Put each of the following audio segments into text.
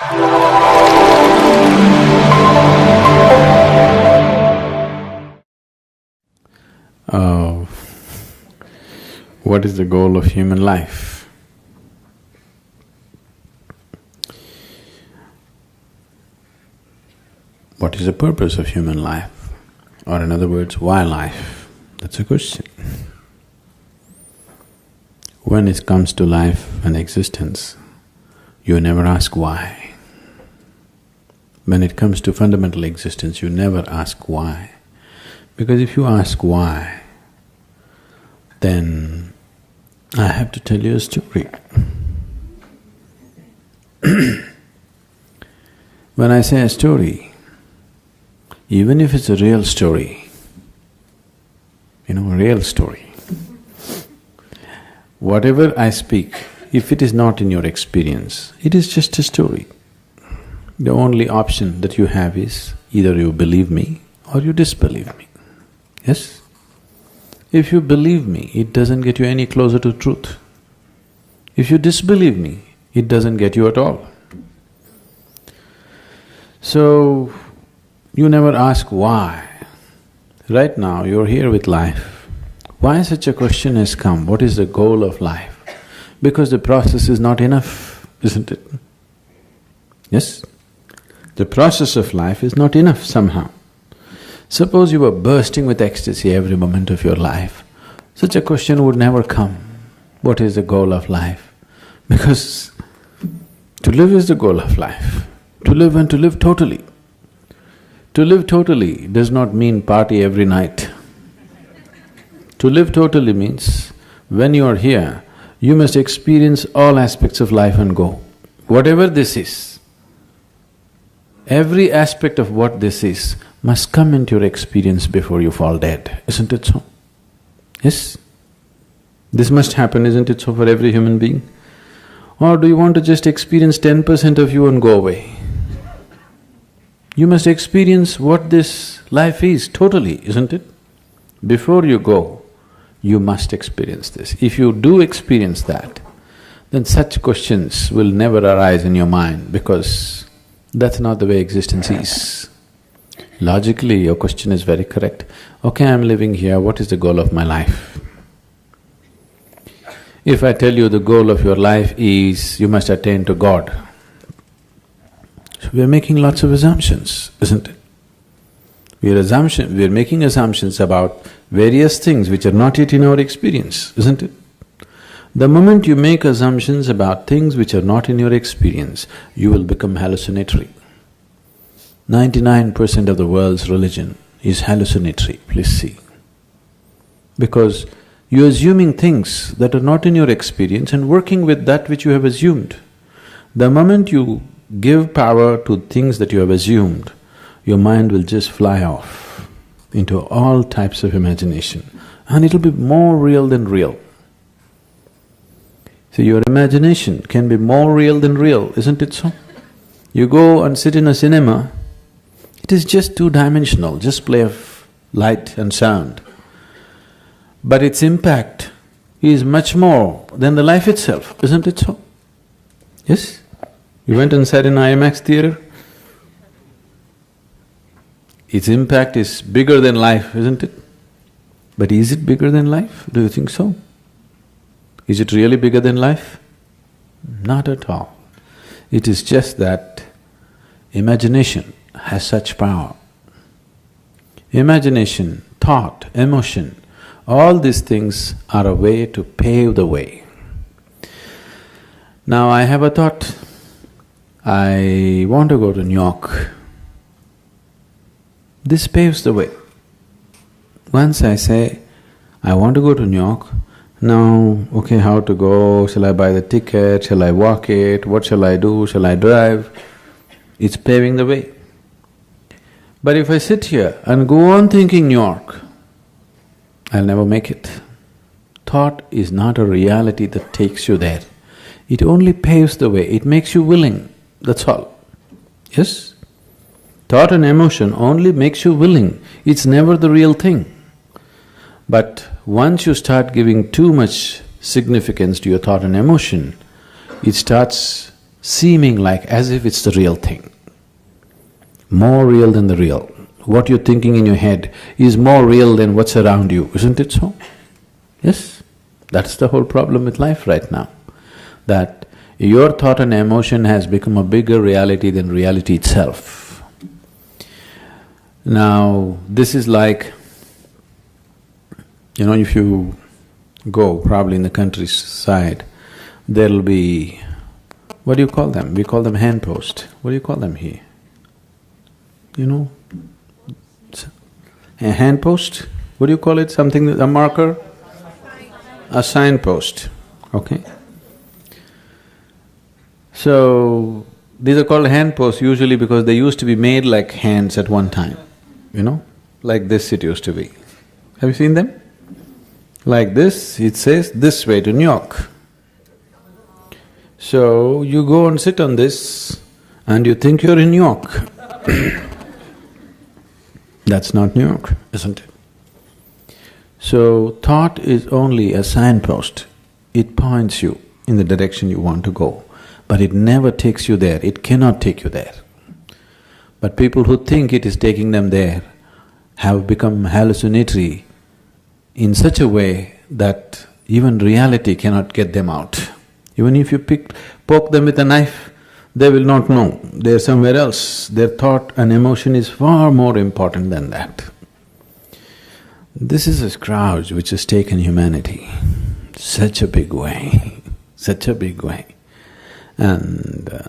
What is the goal of human life? What is the purpose of human life? Or in other words, why life? That's a question. When it comes to life and existence, you never ask why. When it comes to fundamental existence, you never ask why. Because if you ask why, then I have to tell you a story. When I say a story, even if it's a real story, a real story, whatever I speak, if it is not in your experience, it is just a story. The only option that you have is either you believe me or you disbelieve me. Yes? If you believe me, it doesn't get you any closer to truth. If you disbelieve me, it doesn't get you at all. So, you never ask why. Right now, you're here with life. Why such a question has come? What is the goal of life? Because the process is not enough, isn't it? Yes? The process of life is not enough somehow. Suppose you were bursting with ecstasy every moment of your life, such a question would never come. What is the goal of life? Because to live is the goal of life. To live and to live totally. To live totally does not mean party every night. To live totally means when you are here, you must experience all aspects of life and go. Whatever this is, every aspect of what this is must come into your experience before you fall dead, isn't it so? Yes? This must happen, isn't it so, for every human being? Or do you want to just experience 10% of you and go away? You must experience what this life is totally, isn't it? Before you go, you must experience this. If you do experience that, then such questions will never arise in your mind because that's not the way existence is. Logically, your question is very correct. Okay, I'm living here, what is the goal of my life? If I tell you the goal of your life is you must attain to God, so we're making lots of assumptions, isn't it? We're making assumptions about various things which are not yet in our experience, isn't it? The moment you make assumptions about things which are not in your experience, you will become hallucinatory. 99% of the world's religion is hallucinatory, please see. Because you're assuming things that are not in your experience and working with that which you have assumed. The moment you give power to things that you have assumed, your mind will just fly off into all types of imagination and it'll be more real than real. So your imagination can be more real than real, isn't it so? You go and sit in a cinema, it is just two-dimensional, just play of light and sound. But its impact is much more than the life itself, isn't it so? Yes? You went and sat in IMAX theater? Its impact is bigger than life, isn't it? But is it bigger than life? Do you think so? Is it really bigger than life? Not at all. It is just that imagination has such power. Imagination, thought, emotion, all these things are a way to pave the way. Now I have a thought, I want to go to New York. This paves the way. Once I say, I want to go to New York, now, okay, how to go, shall I buy the ticket, shall I walk it, what shall I do, shall I drive? It's paving the way. But if I sit here and go on thinking New York, I'll never make it. Thought is not a reality that takes you there. It only paves the way, it makes you willing, that's all. Yes? Thought and emotion only makes you willing, it's never the real thing. But once you start giving too much significance to your thought and emotion, it starts seeming like as if it's the real thing, more real than the real. What you're thinking in your head is more real than what's around you, isn't it so? Yes? That's the whole problem with life right now, that your thought and emotion has become a bigger reality than reality itself. Now, this is like, if you go probably in the countryside, there'll be, what do you call them? We call them handpost. What do you call them here? A handpost? What do you call it? Something, a marker? A signpost, okay? So, these are called handposts usually because they used to be made like hands at one time, like this it used to be. Have you seen them? Like this, it says this way to New York. So, you go and sit on this and you think you're in New York. That's not New York, isn't it? So, thought is only a signpost. It points you in the direction you want to go, but it never takes you there, it cannot take you there. But people who think it is taking them there have become hallucinatory in such a way that even reality cannot get them out. Even if you poke them with a knife, they will not know, they're somewhere else. Their thought and emotion is far more important than that. This is a scourge which has taken humanity such a big way, such a big way. And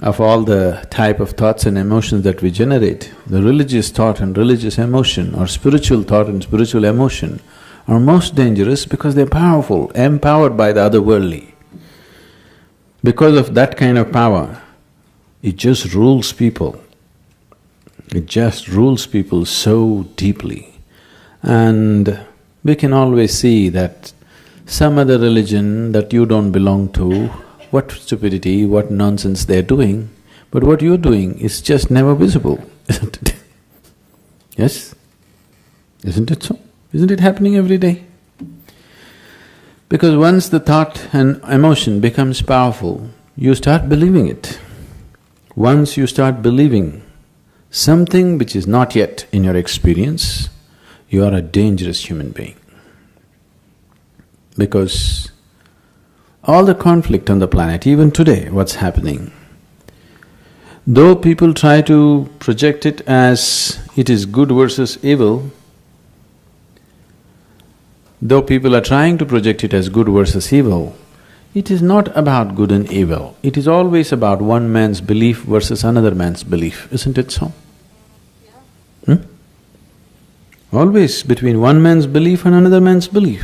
of all the type of thoughts and emotions that we generate, the religious thought and religious emotion or spiritual thought and spiritual emotion are most dangerous because they're powerful, empowered by the otherworldly. Because of that kind of power, it just rules people. It just rules people so deeply. And we can always see that some other religion that you don't belong to, what stupidity, what nonsense they're doing, but what you're doing is just never visible, isn't it? Yes? Isn't it so? Isn't it happening every day? Because once the thought and emotion becomes powerful, you start believing it. Once you start believing something which is not yet in your experience, you are a dangerous human being. Because all the conflict on the planet, even today, what's happening, though people try to project it as it is good versus evil, though people are trying to project it as good versus evil, it is not about good and evil. It is always about one man's belief versus another man's belief, isn't it so? Always between one man's belief and another man's belief.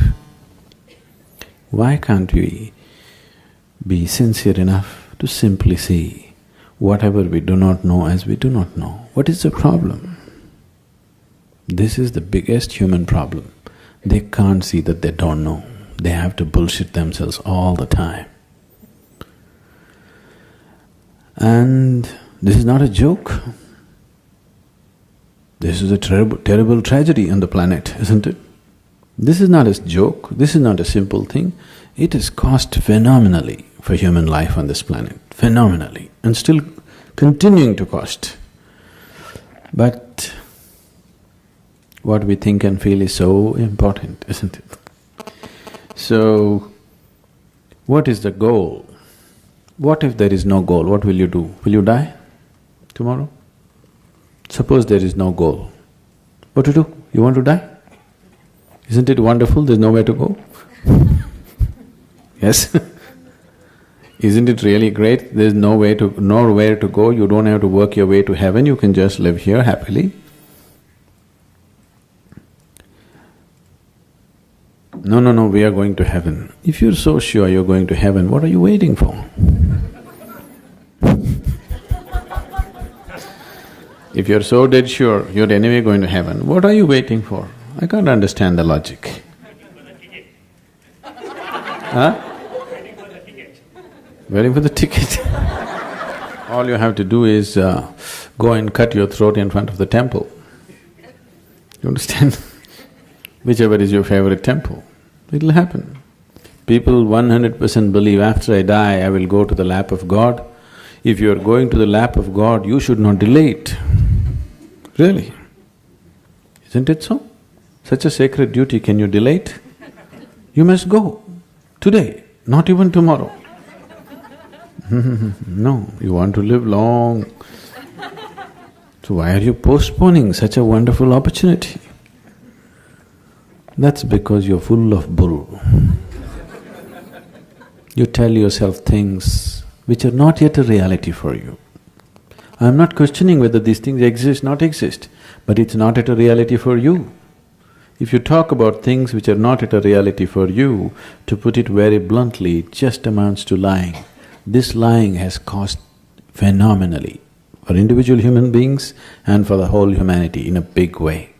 Why can't we be sincere enough to simply see whatever we do not know as we do not know? What is the problem? This is the biggest human problem. They can't see that they don't know. They have to bullshit themselves all the time. And this is not a joke. This is a terrible tragedy on the planet, isn't it? This is not a joke, this is not a simple thing. It has cost phenomenally for human life on this planet, phenomenally, and still continuing to cost. But what we think and feel is so important, isn't it? So, what is the goal? What if there is no goal? What will you do? Will you die tomorrow? Suppose there is no goal. What to do? You want to die? Isn't it wonderful? There's nowhere to go. Yes? Isn't it really great? There's nowhere to go, you don't have to work your way to heaven, you can just live here happily. No, we are going to heaven. If you're so sure you're going to heaven, what are you waiting for? If you're so dead sure you're anyway going to heaven, what are you waiting for? I can't understand the logic. Huh? Waiting for the ticket. All you have to do is go and cut your throat in front of the temple. You understand? Whichever is your favorite temple, it'll happen. People 100% believe after I die, I will go to the lap of God. If you are going to the lap of God, you should not delay it. Really. Isn't it so? Such a sacred duty, can you delay it? You must go today, not even tomorrow. No, you want to live long. So why are you postponing such a wonderful opportunity? That's because you're full of bull. You tell yourself things which are not yet a reality for you. I'm not questioning whether these things exist, not exist, but it's not yet a reality for you. If you talk about things which are not yet a reality for you, to put it very bluntly, it just amounts to lying. This lying has cost phenomenally for individual human beings and for the whole humanity in a big way.